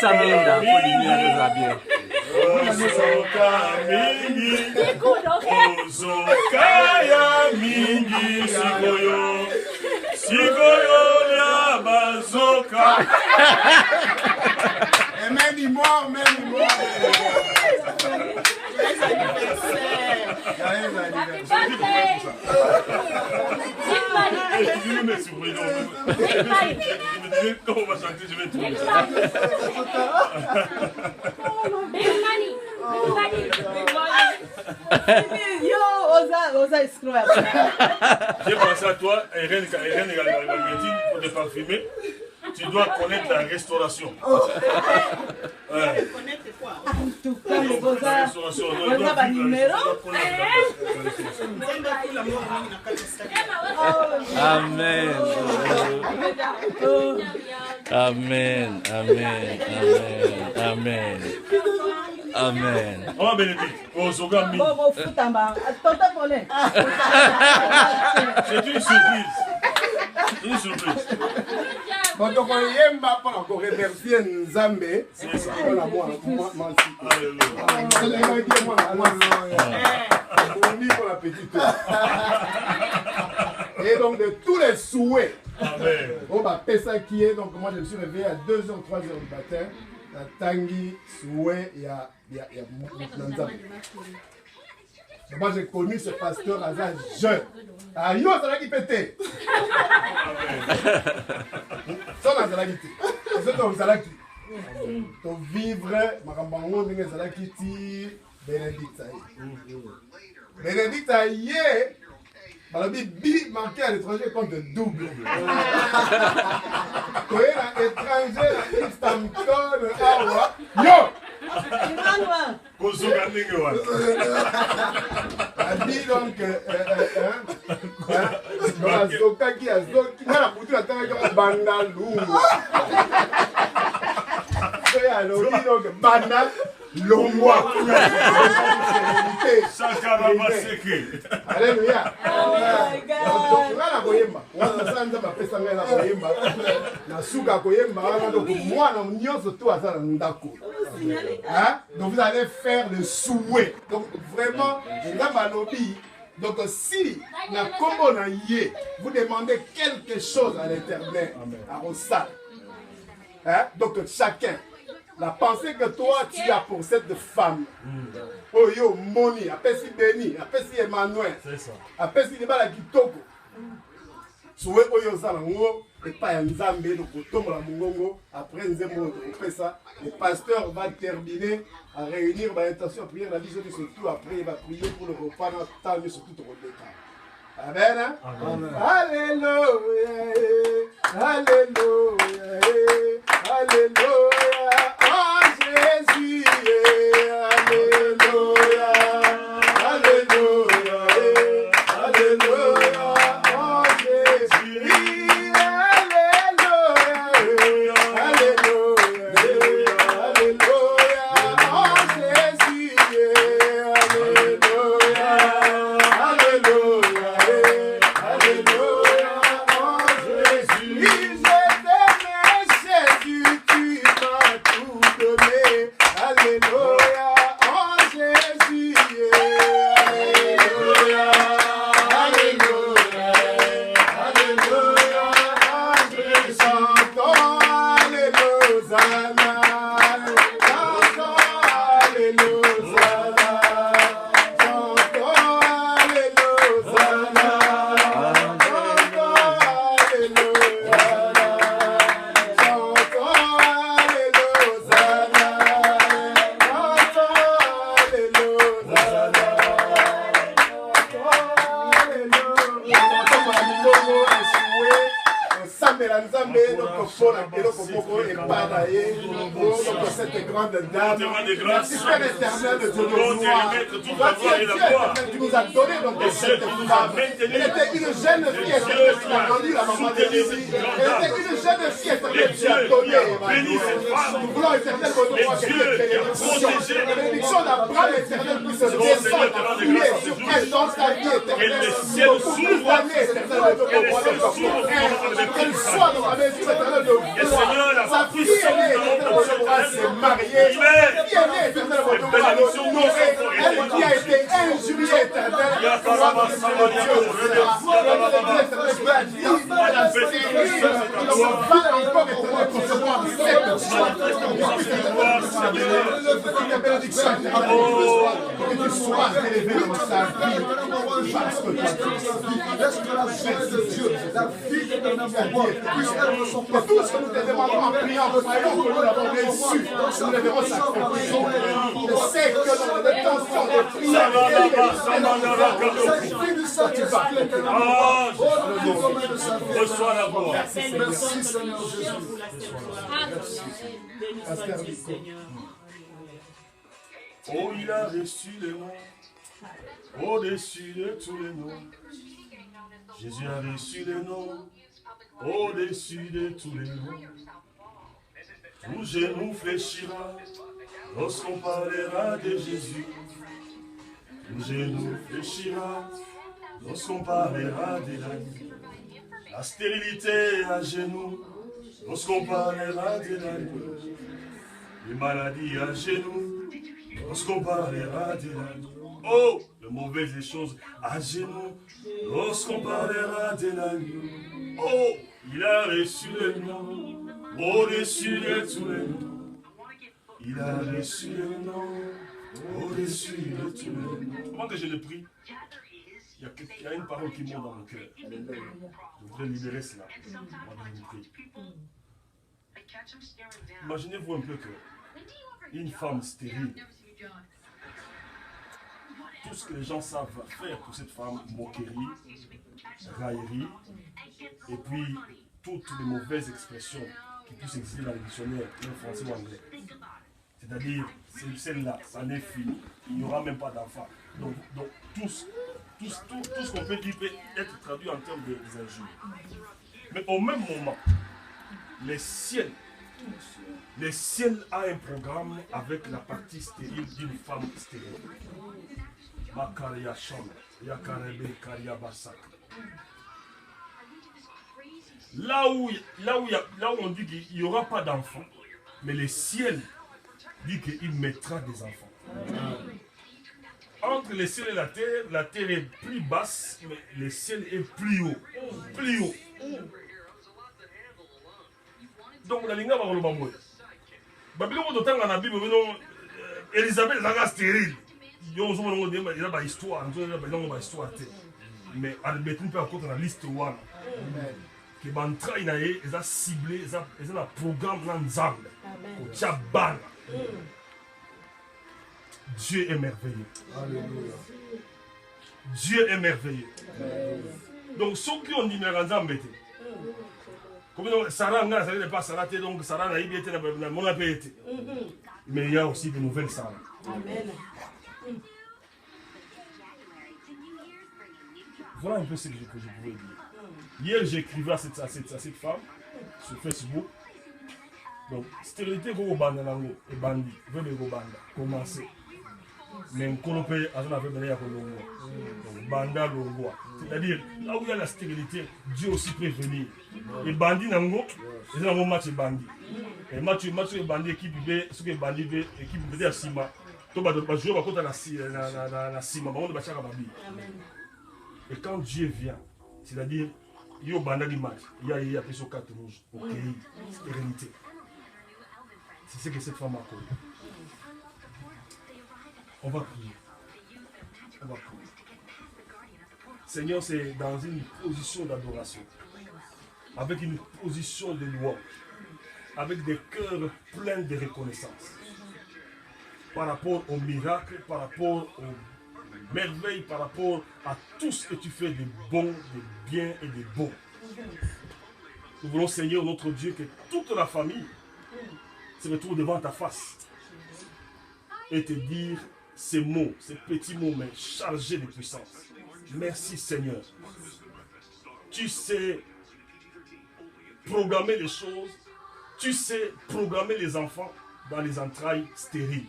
Samenda, pour lumière de la bière. Ozoka mingi, ozoka ya mingi, sikoyo, sikoyo ya bazoka. Et même il mort, Happy birthday! Big money! Je me suis pris dans Big money! Je me disais, quand on va chanter, je vais trouver. Big money! Big money! Yo, osa escroc. J'ai pensé à toi, Irène pour te parfumer. Tu dois connaître la restauration. Connaître quoi? En tout cas, les restauration. On a un numéro. Amen. Amen. Amen. Amen. Amen. Oh, Bénédicte, Ozoka mingi. C'est une surprise. Une surprise. Bon, donc on yemba pour remercier Nzambe. C'est ça. On a moi. Pour la petite. Et donc de tous les souhaits. Amen. On va faire ça qui est. Donc moi je me suis réveillé à 2h, 3h du matin. La Tanguy, souhait, il y a Nzambe. Moi j'ai connu ce pasteur à l'âge jeune. Ah yo, ça l'a qui pétait. Ça on a ça qui. C'est donc ça l'a qui. Ton vivre, makambango ndenge ça l'a qui ti Bénédicte aye. Bénédicte aye. Balobi bi manqué à l'étranger compte double. Quand il est étranger, il s'entonne awa. Yo. Kozoka ndenge wana. Abi donc azokaki azoki ngana butu atangaki banda lungu. Soki alobi donc banda longwa. Alléluia. Ngana koyemba. Wana sanza bapesa ngai na koyemba. Na suka koyemba wana donc mwana nyonso to aza na ndako. Hein? Donc vous allez faire le souhait. Donc vraiment, donc si la combo na yé, vous demandez quelque chose à l'Éternel, à Rosa. Hein? Donc chacun, la pensée que toi tu as pour cette femme. Oh yo, Moni, appelle-si Béni, appelle-si Emmanuel, appelle-si Libala Kitoko. Souhait oyo zalango. Et pas un Nzambe, donc au tombe la Mungongo, après Nzembo, après ça, le pasteur va terminer à réunir l'intention à prier la vision de surtout après il va prier pour le repas dans temps de surtout au départ. Amen. Amen. Alléluia. Alléluia. Alléluia. Oh Jésus. Alléluia. Alléluia. Alléluia. Oh Jésus. Cette grande dame, la super éternelle de Dieu de gloire, tu nous as donné donc cette femme. Elle était une jeune fille, tu as rendu la maman de Jésus. Elle était une jeune fille, tu as donné. Nous voulons éternel que nous ayons cette bénédiction d'Abraham éternel puisse descendre, appuyer sur elle dans sa vie éternelle. Beaucoup plus d'années éternelle de qu'elle soit dans la maison éternelle de gloire. Sa fille est éternelle de gloire. qui a été injuriée éternelle. Tout ce que nous te demandons en priant, croyons que nous l'avons reçu. Nous le verrons s'accomplir. Je sais que notre intention de prière reçois la gloire. Merci Seigneur Jésus. Oh, il a reçu les noms au-dessus de tous les noms. Jésus a reçu les noms au-dessus de tous les noms. Tout genou fléchira lorsqu'on parlera de Jésus. Tout genou fléchira lorsqu'on parlera de l'agneau. La stérilité à genoux lorsqu'on parlera de l'agneau. Les maladies à genoux lorsqu'on parlera de l'agneau. Oh, les mauvaises choses à genoux lorsqu'on parlera de l'agneau. Oh, il a reçu le nom au-dessus de tous les noms. Il a reçu le nom au-dessus de tous les noms. Comment que je le prie? Il y a une parole qui monte dans le cœur. Je voudrais libérer cela. Imaginez-vous un peu que une femme stérile, tout ce que les gens savent faire pour cette femme, moquerie, raillerie, et puis toutes les mauvaises expressions qui puissent exister dans les dictionnaires, même français ou anglais. C'est-à-dire, celle-là, ça n'est fini. Il n'y aura même pas d'enfant. Donc tout ce qu'on peut dire peut être traduit en termes d'injures. Mais au même moment, les ciels a un programme avec la partie stérile d'une femme stérile. Makaria Sham, Yakarebe Karia Basak. Là où on dit qu'il n'y aura pas d'enfants, mais le ciel dit qu'il mettra des enfants. Entre le ciel et la terre est plus basse, mais le ciel est plus haut. Plus haut. Donc la ligne va le bambou. Babylone d'autant dans la Bible, Elisabeth est stérile. Il y a une histoire, mais Albert ne peut pas dans la liste one. Que bantra ina ye eza ciblé eza na programme na nzambe ko ban. Dieu est merveilleux. Alléluia. Dieu est merveilleux. Donc ceux qui ont dit mais nzambe te. Comme Sarah n'a pas Sarah donc Sarah n'a été na mon appel. Mais il y a aussi de nouvelles Sarah. Amen. Voilà un peu ce que je pouvais dire. Hier, j'écrivais à cette femme sur Facebook. Donc, stérilité, go banda nango et bandi, veut go banda, commencer. Mais on peut avoir un donc banda longo. C'est-à-dire, là où il y a la stérilité, Dieu aussi peut venir. Et bandi nango, c'est un match bandi. Et match bandi équipe B, ce que bandi B, équipe B à Sima. Tu vas jouer contre la Sima, et quand Dieu vient, c'est-à-dire, il y a un match, il y a plus de 4 rouges, ok, stérilité. C'est ce que cette femme a connu. On va prier. Seigneur, c'est dans une position d'adoration, avec une position de louange, avec des cœurs pleins de reconnaissance, par rapport au miracle, par rapport aux merveilles, par rapport à tout ce que tu fais de bon, de bien et de beau. Nous voulons, Seigneur, notre Dieu, que toute la famille se retrouve devant ta face et te dire ces mots, ces petits mots, mais chargés de puissance. Merci, Seigneur. Tu sais programmer les choses, tu sais programmer les enfants dans les entrailles stériles.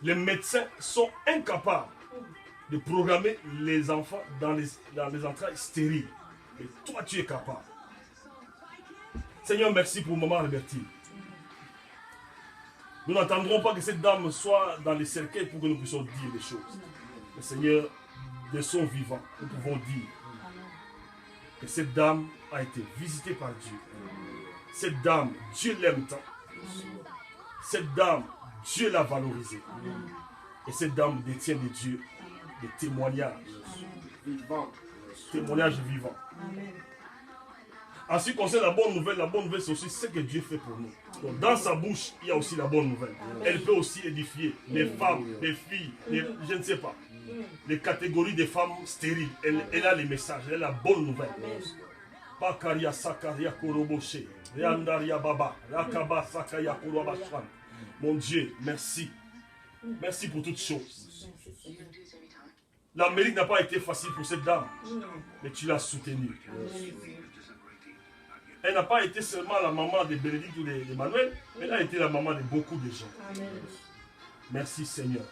Les médecins sont incapables de programmer les enfants dans les entrailles stériles. Et toi, tu es capable. Seigneur, merci pour maman Albertine. Nous n'attendrons pas que cette dame soit dans les cercueils pour que nous puissions dire des choses. Mais Seigneur, de son vivant, nous pouvons dire que cette dame a été visitée par Dieu. Cette dame, Dieu l'aime tant. Cette dame, Dieu l'a valorisée. Et cette dame détient de Dieu des témoignages vivants. Témoignages vivants. En ce qui concerne la bonne nouvelle c'est aussi ce que Dieu fait pour nous. Donc, dans sa bouche, il y a aussi la bonne nouvelle. Elle peut aussi édifier les femmes, les filles, je ne sais pas, les catégories des femmes stériles. Elle a les messages, elle a la bonne nouvelle. Pakaria Sakaria Koroboshe, Reandaria Baba, Rakaba Sakaya Korobashwan. Mon Dieu, merci. Merci pour toutes choses. L'Amérique n'a pas été facile pour cette dame, mais tu l'as soutenue. Elle n'a pas été seulement la maman de Bénédicte ou d'Emmanuel, mais elle a été la maman de beaucoup de gens. Merci Seigneur.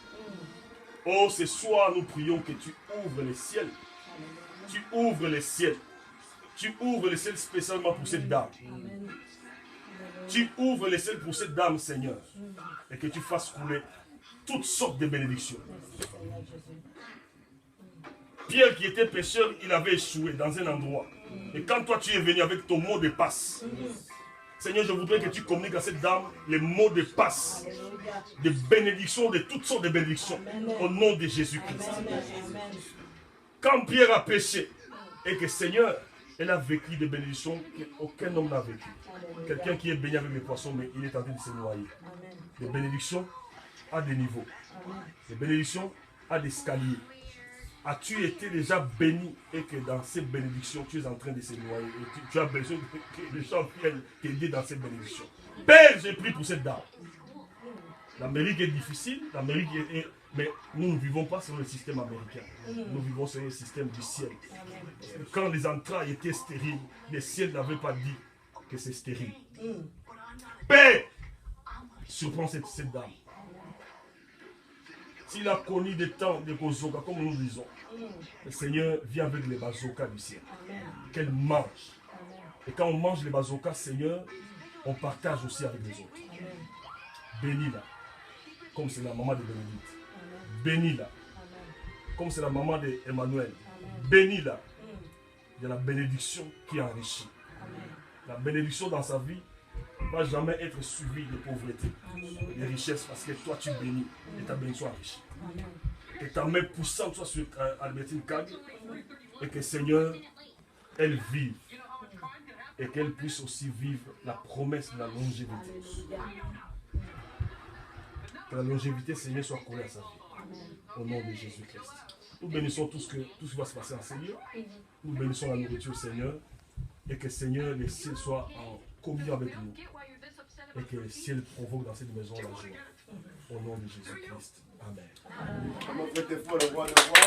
Oh, ce soir, nous prions que tu ouvres les ciels. Tu ouvres les ciels. Tu ouvres les ciels spécialement pour cette dame. Tu ouvres les ciels pour cette dame, Seigneur. Et que tu fasses couler toutes sortes de bénédictions. Pierre qui était pécheur, il avait échoué dans un endroit. Et quand toi tu es venu avec ton mot de passe, Seigneur, je voudrais que tu communiques à cette dame les mots de passe, de bénédictions, de toutes sortes de bénédictions, au nom de Jésus-Christ. Quand Pierre a péché, et que Seigneur, elle a vécu des bénédictions qu'aucun homme n'a vécu. Quelqu'un qui est baigné avec les poissons, mais il est en train de se noyer. Des bénédictions à des niveaux. Des bénédictions à des escaliers. As-tu été déjà béni et que dans ces bénédictions, tu es en train de se noyer et tu as besoin que les gens viennent t'aider dans ces bénédictions. Père, j'ai pris pour cette dame. L'Amérique est difficile, mais nous ne vivons pas sur le système américain. Nous vivons sur le système du ciel. Quand les entrailles étaient stériles, le ciel n'avait pas dit que c'est stérile. Père, surprends cette dame. S'il a connu des temps de Gozoka, comme nous disons, le Seigneur vient avec les bazookas du ciel. Qu'elle mange. Et quand on mange les bazookas, Seigneur, on partage aussi avec les autres. Bénis-la, comme c'est la maman de Bénédicte. Bénis-la, comme c'est la maman d'Emmanuel. Bénis-la. Il y a la bénédiction qui enrichit. La bénédiction dans sa vie ne va jamais être suivie de pauvreté, de richesse, parce que toi tu bénis et ta bénédiction enrichit. Que ta main poussante soit sur Albertine Kag et que Seigneur, elle vive et qu'elle puisse aussi vivre la promesse de la longévité. Que la longévité, Seigneur, soit collée à sa vie. Au nom de Jésus-Christ. Nous bénissons tout ce qui va se passer en Seigneur. Nous bénissons la nourriture, Seigneur. Et que Seigneur, les ciels soient en communion avec nous. Et que le ciel provoque dans cette maison la joie. Au nom de Jésus-Christ. Amen. Comment faites-vous le roi de roi?